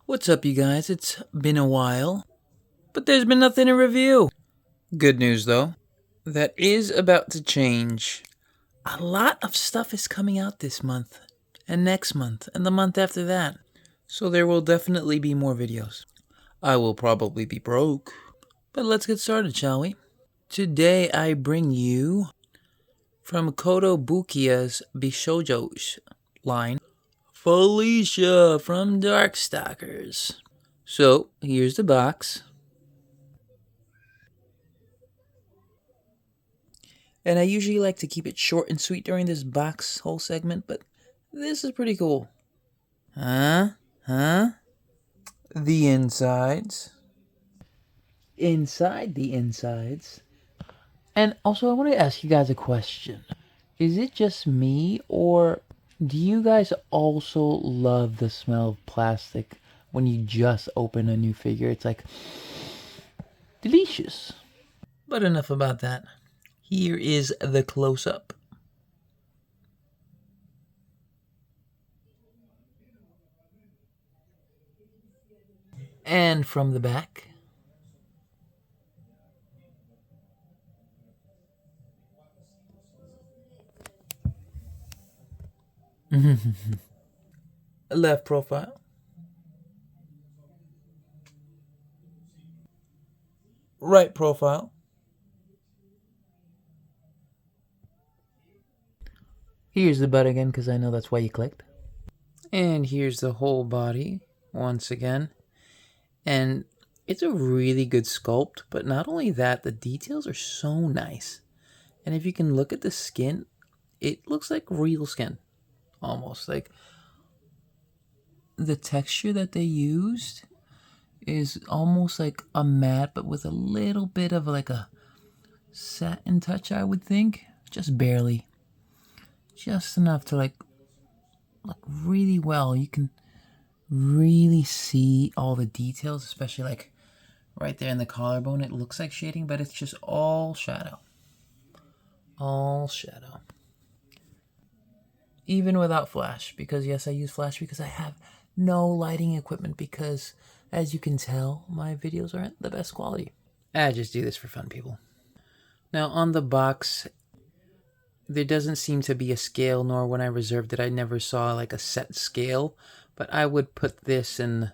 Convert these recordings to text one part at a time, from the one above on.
What's up, you guys? It's been a while, but there's been nothing to review. Good news, though. That is about to change. A lot of stuff is coming out this month, and next month, and the month after that. So there will definitely be more videos. I will probably be broke. But let's get started, shall we? Today I bring you from Kotobukiya's Bishoujo's line, Felicia from Darkstalkers. So, here's the box. And I usually like to keep it short and sweet during this box whole segment, but this is pretty cool. Huh? The insides. Inside the insides. And also, I want to ask you guys a question. Is it just me, or do you guys also love the smell of plastic when you just open a new figure? It's like delicious. But enough about that. Here is the close-up. And from the back. Left profile. Right profile. Here's the butt again, because I know that's why you clicked. And here's the whole body, once again. And it's a really good sculpt, but not only that, the details are so nice. And if you can look at the skin, it looks like real skin, almost. Like, the texture that they used is almost like a matte, but with a little bit of like a satin touch, I would think. Just barely. Just enough to like look really well. You can really see all the details, especially like right there in the collarbone. It looks like shading, but it's just all shadow. All shadow. Even without flash, because yes, I use flash because I have no lighting equipment, because as you can tell, my videos aren't the best quality. I just do this for fun, people. Now on the box, there doesn't seem to be a scale, nor when I reserved it, I never saw like a set scale, but I would put this in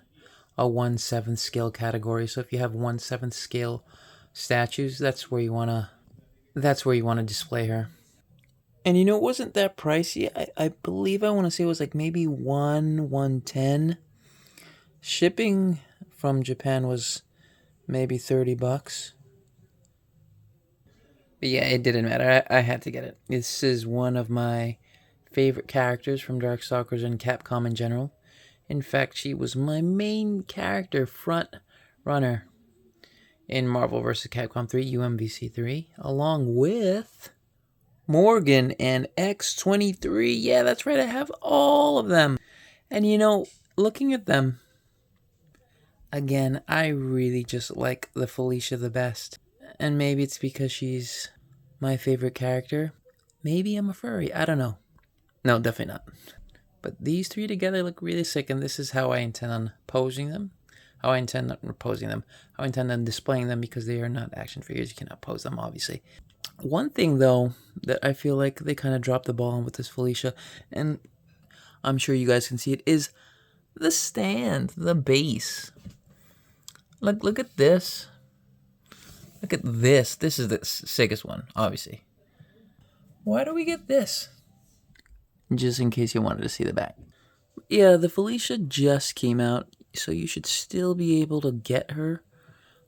a 1/7 scale category. So if you have 1/7 scale statues, that's where you wanna display her. And you know, it wasn't that pricey. I believe I want to say it was like maybe 110. Shipping from Japan was maybe $30. But yeah, it didn't matter. I had to get it. This is one of my favorite characters from Darkstalkers and Capcom in general. In fact, she was my main character front runner in Marvel vs. Capcom 3, UMVC 3, along with Morgan and X-23. Yeah, that's right, I have all of them. And you know, looking at them, again, I really just like the Felicia the best. And maybe it's because she's my favorite character. Maybe I'm a furry, I don't know. No, definitely not. But these three together look really sick, and this is how I intend on posing them. How I intend on displaying them, because they are not action figures. You cannot pose them, obviously. One thing, though, that I feel like they kind of dropped the ball on with this Felicia, and I'm sure you guys can see it, is the stand, the base. Look at this. Look at this. This is the sickest one, obviously. Why do we get this? Just in case you wanted to see the back. Yeah, the Felicia just came out, so you should still be able to get her.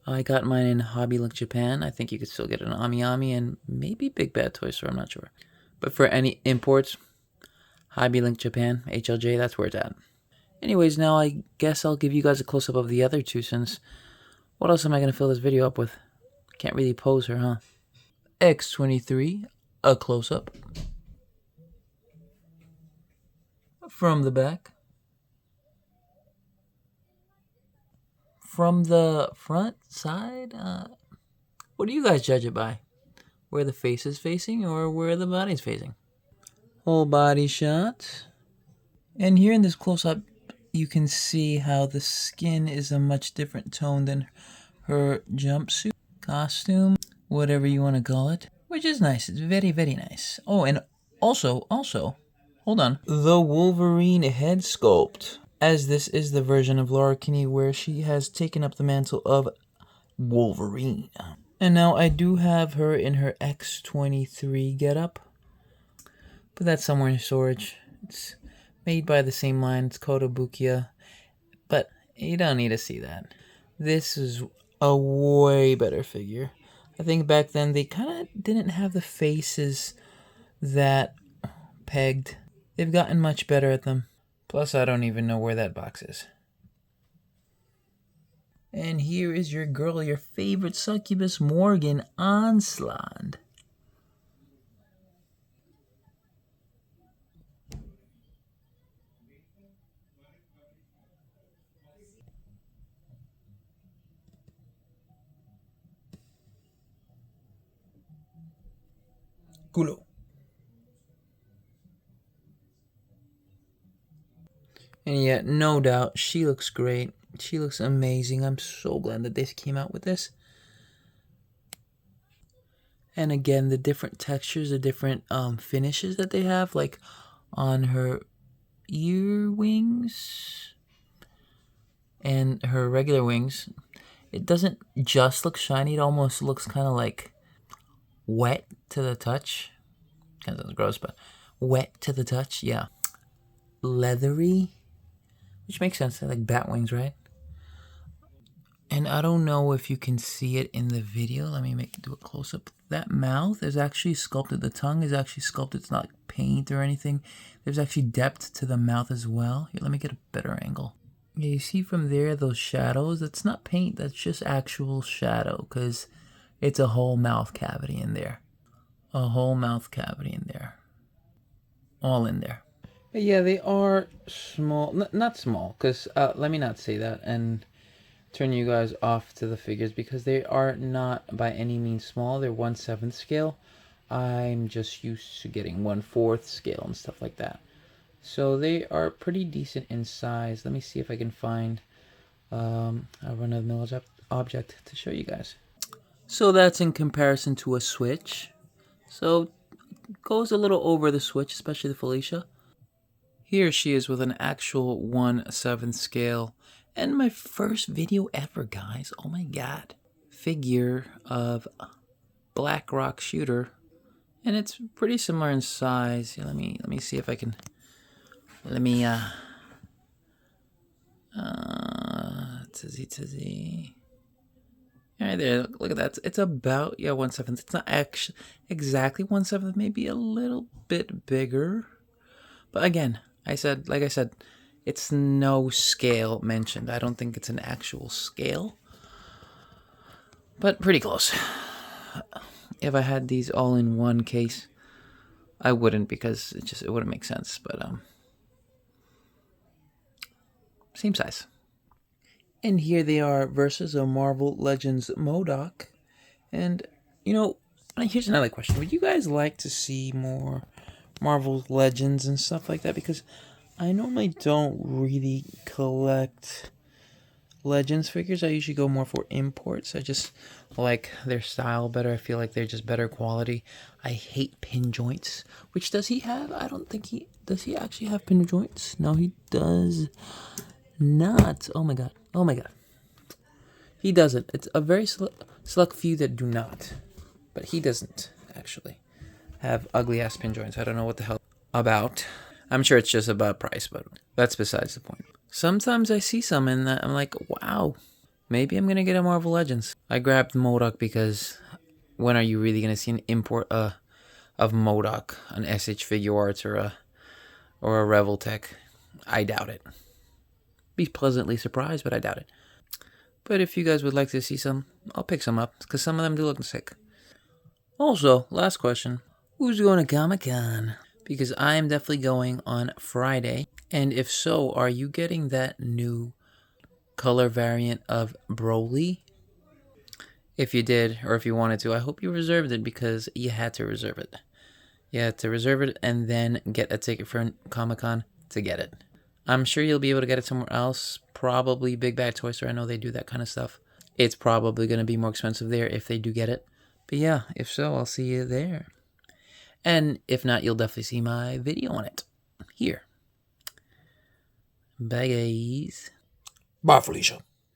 I got mine in Hobby Link Japan. I think you could still get it in Ami Ami and maybe Big Bad Toy Store, I'm not sure. But for any imports, Hobby Link Japan, HLJ, that's where it's at. Anyways, now I guess I'll give you guys a close-up of the other two, since what else am I going to fill this video up with? Can't really pose her, huh? X-23, a close-up. From the back. From the front, side, what do you guys judge it by? Where the face is facing or where the body's facing? Whole body shot. And here in this close-up, you can see how the skin is a much different tone than her jumpsuit, costume, whatever you want to call it, which is nice. It's very, very nice. Oh, and also, hold on. The Wolverine head sculpt, as this is the version of Laura Kinney where she has taken up the mantle of Wolverine. And now I do have her in her X-23 getup, but that's somewhere in storage. It's made by the same line, it's Kotobukiya, but you don't need to see that. This is a way better figure. I think back then they kind of didn't have the faces that pegged. They've gotten much better at them. Plus, I don't even know where that box is. And here is your girl, your favorite succubus, Morgan Onslaught. Culo. And yet, no doubt, she looks great. She looks amazing. I'm so glad that they came out with this. And again, the different textures, the different finishes that they have, like on her ear wings and her regular wings, it doesn't just look shiny. It almost looks kind of like wet to the touch. Kind of sounds gross, but wet to the touch, yeah. Leathery, which makes sense. They're like bat wings, right? And I don't know if you can see it in the video. Let me do a close-up. That mouth is actually sculpted. The tongue is actually sculpted. It's not paint or anything. There's actually depth to the mouth as well. Here, let me get a better angle. Yeah, you see from there, those shadows? That's not paint. That's just actual shadow because it's a whole mouth cavity in there. A whole mouth cavity in there. All in there. But yeah, they are small. Not small, because let me not say that and turn you guys off to the figures, because they are not by any means small. They're 1/7 scale. I'm just used to getting 1/4 scale and stuff like that. So they are pretty decent in size. Let me see if I can find a run-of-the-mill object to show you guys. So that's in comparison to a Switch. So goes a little over the Switch, especially the Felicia. Here she is with an actual 1/7 scale. And my first video ever, guys. Oh my god. Figure of Black Rock Shooter. And it's pretty similar in size. Here, let me see if I can. Tizzy. Right there, look at that. It's about, yeah, 1/7. It's not actually exactly 1/7, maybe a little bit bigger. But again, like I said, it's no scale mentioned. I don't think it's an actual scale. But pretty close. If I had these all in one case, I wouldn't, because it wouldn't make sense. But same size. And here they are versus a Marvel Legends MODOK. And, you know, here's another question. Would you guys like to see more Marvel Legends and stuff like that? Because I normally don't really collect Legends figures. I usually go more for imports. I just like their style better. I feel like they're just better quality. I hate pin joints. Which does he have? I don't think he... Does he actually have pin joints? No, he does not. Oh my god. Oh my god. He doesn't. It's a very select few that do not. But he doesn't, actually, have ugly-ass pin joints. I don't know what the hell about. I'm sure it's just about price, but that's besides the point. Sometimes I see some and I'm like, wow, maybe I'm going to get a Marvel Legends. I grabbed MODOK because when are you really going to see an import of MODOK, an SH Figure Arts or a Reveltech? I doubt it. Be pleasantly surprised, but I doubt it. But if you guys would like to see some, I'll pick some up, because some of them do look sick. Also, last question, who's going to Comic-Con? Because I am definitely going on Friday. And if so, are you getting that new color variant of Broly? If you did, or if you wanted to, I hope you reserved it, because you had to reserve it. You had to reserve it and then get a ticket for Comic-Con to get it. I'm sure you'll be able to get it somewhere else. Probably Big Bad Toy Store. I know they do that kind of stuff. It's probably going to be more expensive there if they do get it. But yeah, if so, I'll see you there. And if not, you'll definitely see my video on it here. Bye, guys. Bye, Felicia.